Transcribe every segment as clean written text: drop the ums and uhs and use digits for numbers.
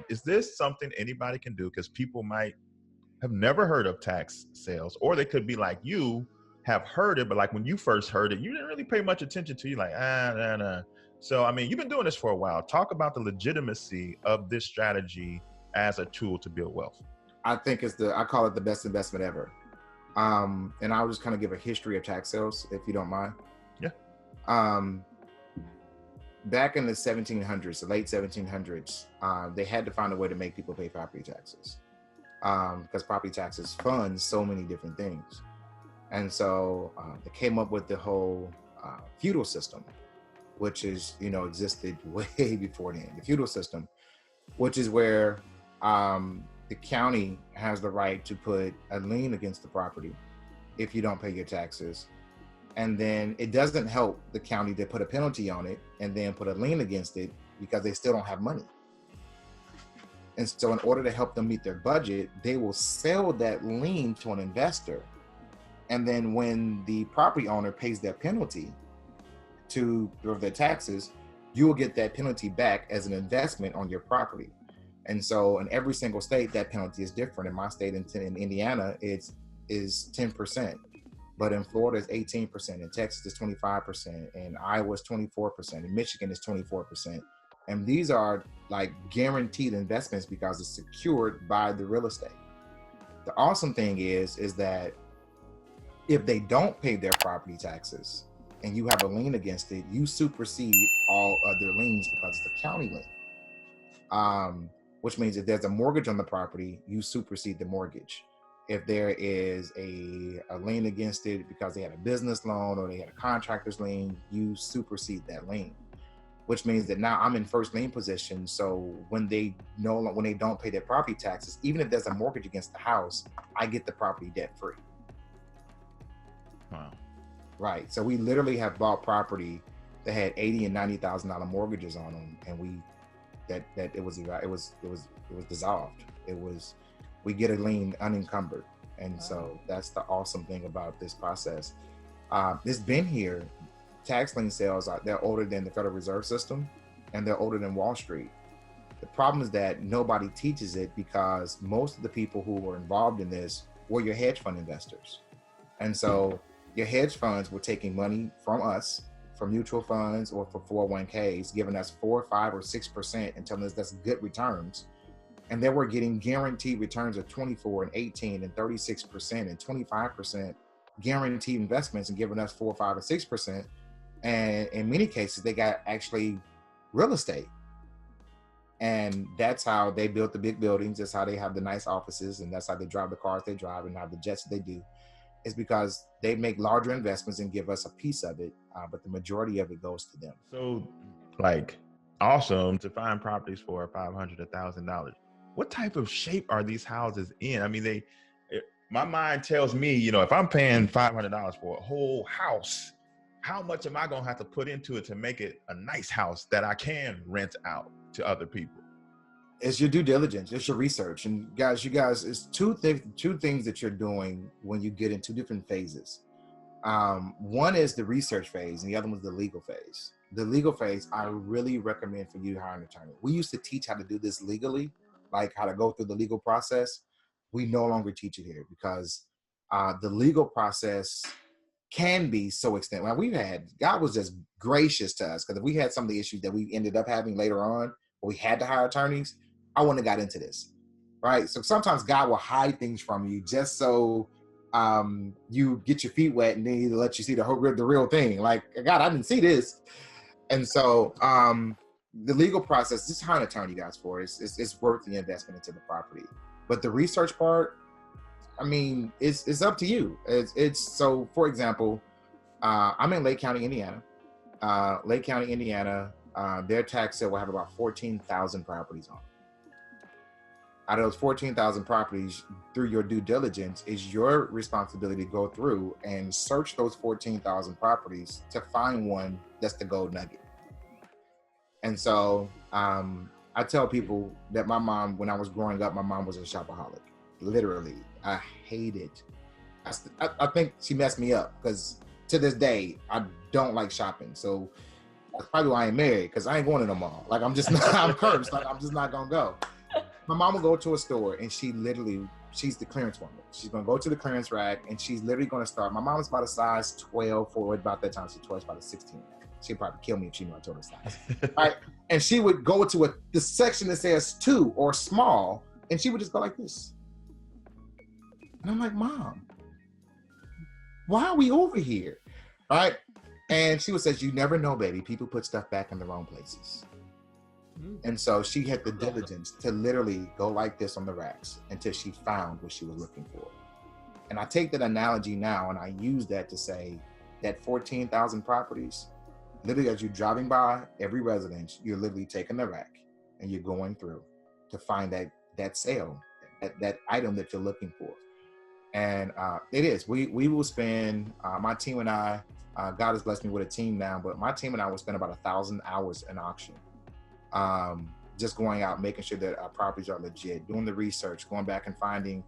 Is this something anybody can do? Because people might have never heard of tax sales, or they could be like you, have heard it, but like when you first heard it, you didn't really pay much attention to. You like, nah, nah. So, I mean, you've been doing this for a while. Talk about the legitimacy of this strategy as a tool to build wealth. I think I call it the best investment ever. And I'll just kind of give a history of tax sales, if you don't mind. Yeah. Back in the 1700s, the late 1700s, they had to find a way to make people pay property taxes, because property taxes fund so many different things. And so they came up with the whole feudal system, which is, existed way before then. The feudal system, which is where the county has the right to put a lien against the property if you don't pay your taxes. And then it doesn't help the county to put a penalty on it and then put a lien against it because they still don't have money. And so in order to help them meet their budget, they will sell that lien to an investor. And then when the property owner pays their penalty for their taxes, you will get that penalty back as an investment on your property. And so in every single state, that penalty is different. In my state, in Indiana, is 10%. But in Florida, it's 18%. In Texas, it's 25%. In Iowa, it's 24%. In Michigan, it's 24%. And these are like guaranteed investments because it's secured by the real estate. The awesome thing is that if they don't pay their property taxes and you have a lien against it, you supersede all other liens because it's a county lien. Which means if there's a mortgage on the property, you supersede the mortgage. If there is a lien against it because they had a business loan or they had a contractor's lien, you supersede that lien. Which means that now I'm in first lien position. So when they don't pay their property taxes, even if there's a mortgage against the house, I get the property debt free. Wow. Right. So we literally have bought property that had $80,000 and $90,000 mortgages on them, and it was dissolved. We get a lien unencumbered. And so that's the awesome thing about this process. It's been here. Tax lien sales, they're older than the Federal Reserve System, and they're older than Wall Street. The problem is that nobody teaches it because most of the people who were involved in this were your hedge fund investors. And so your hedge funds were taking money from us, from mutual funds or for 401ks, giving us 4, 5, or 6% and telling us that's good returns. And then we're getting guaranteed returns of 24 and 18 and 36% and 25% guaranteed investments and giving us 4, 5, or 6%. And in many cases, they got actually real estate. And that's how they built the big buildings. That's how they have the nice offices. And that's how they drive the cars they drive and have the jets they do. It's because they make larger investments and give us a piece of it, but the majority of it goes to them. So, like, awesome to find properties for $500, $1,000. What type of shape are these houses in? I mean, my mind tells me, if I'm paying $500 for a whole house, how much am I going to have to put into it to make it a nice house that I can rent out to other people? It's your due diligence. It's your research. And you guys, it's two things that you're doing when you get in two different phases. One is the research phase, and the other one is the legal phase. The legal phase, I really recommend for you to hire an attorney. We used to teach how to do this legally, like how to go through the legal process. We no longer teach it here because the legal process can be so extensive. Well, God was just gracious to us, because if we had some of the issues that we ended up having later on, where we had to hire attorneys, I wouldn't have got into this, right? So sometimes God will hide things from you just so you get your feet wet, and then He'll let you see the real thing. Like, God, I didn't see this. And so the legal process, just hire an attorney, guys, for it. It's worth the investment into the property. But the research part, I mean, it's up to you. So, for example, I'm in Lake County, Indiana. Lake County, Indiana, their tax sale will have about 14,000 properties on it. Out of those 14,000 properties, through your due diligence, is your responsibility to go through and search those 14,000 properties to find one that's the gold nugget. And so I tell people that my mom, when I was growing up, my mom was a shopaholic. Literally, I hated. I think she messed me up because to this day, I don't like shopping. So that's probably why I ain't married, because I ain't going to no mall. Like, I'm just not, I'm cursed. Like, I'm just not gonna go. My mom will go to a store and she's the clearance woman. She's gonna go to the clearance rack and she's literally gonna start. My mom's about a size 12 for about that time. She's 12, about a 16. She'd probably kill me if she knew I told her size. All right. And she would go to the section that says 2 or small, and she would just go like this. And I'm like, Mom, why are we over here? All right. And she would say, you never know, baby. People put stuff back in the wrong places. And so she had the diligence to literally go like this on the racks until she found what she was looking for. And I take that analogy now and I use that to say that 14,000 properties, literally as you're driving by every residence, you're literally taking the rack and you're going through to find that sale, that item that you're looking for. And it is, we will spend, my team and I, God has blessed me with a team now, but my team and I will spend about 1,000 hours in auction. Just going out, making sure that our properties are legit, doing the research, going back and finding,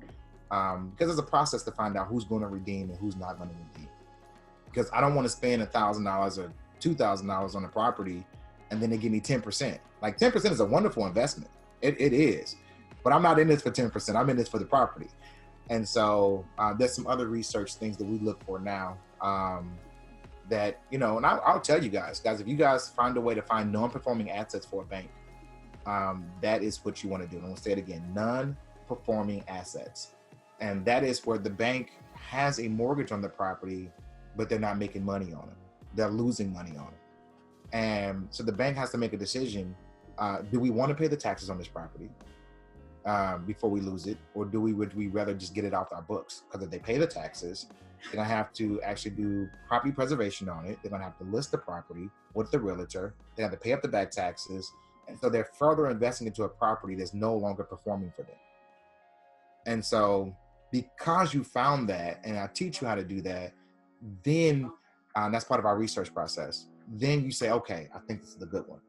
because there's a process to find out who's going to redeem and who's not going to redeem. Because I don't want to spend $1,000 or $2,000 on a property and then they give me 10%. Like 10% is a wonderful investment. It is, but I'm not in this for 10%. I'm in this for the property. And so there's some other research things that we look for now. That, you know, and I'll tell you guys, if you guys find a way to find non-performing assets for a bank, that is what you want to do. And I'll say it again, non-performing assets. And that is where the bank has a mortgage on the property, but they're not making money on it. They're losing money on it. And so the bank has to make a decision. Do we want to pay the taxes on this property before we lose it? Or would we rather just get it off our books? Because if they pay the taxes, they're gonna have to actually do property preservation on it. They're gonna have to list the property with the realtor. They have to pay up the back taxes. And so they're further investing into a property that's no longer performing for them. And so because you found that, and I teach you how to do that, then that's part of our research process. Then you say, okay, I think this is the good one.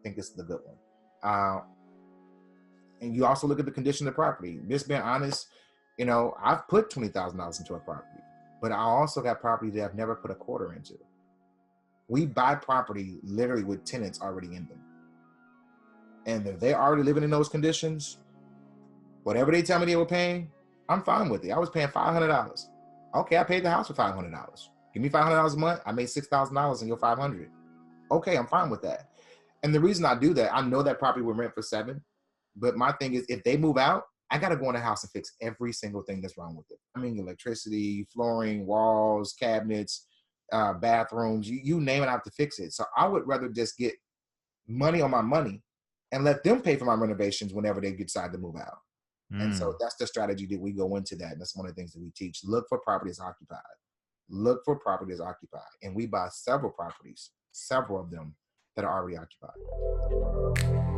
And you also look at the condition of the property. Just being honest, you know, I've put $20,000 into a property, but I also got property that I've never put a quarter into. We buy property literally with tenants already in them. And if they're already living in those conditions, whatever they tell me they were paying, I'm fine with it. I was paying $500. Okay, I paid the house for $500. Give me $500 a month. I made $6,000 and you're $500. Okay, I'm fine with that. And the reason I do that, I know that property will rent for $7,000, but my thing is, if they move out, I got to go in the house and fix every single thing that's wrong with it. I mean, electricity, flooring, walls, cabinets, bathrooms, you name it, I have to fix it. So I would rather just get money on my money and let them pay for my renovations whenever they decide to move out. And so that's the strategy that we go into that. And that's one of the things that we teach. Look for properties occupied. Look for properties occupied. And we buy several properties, several of them that are already occupied.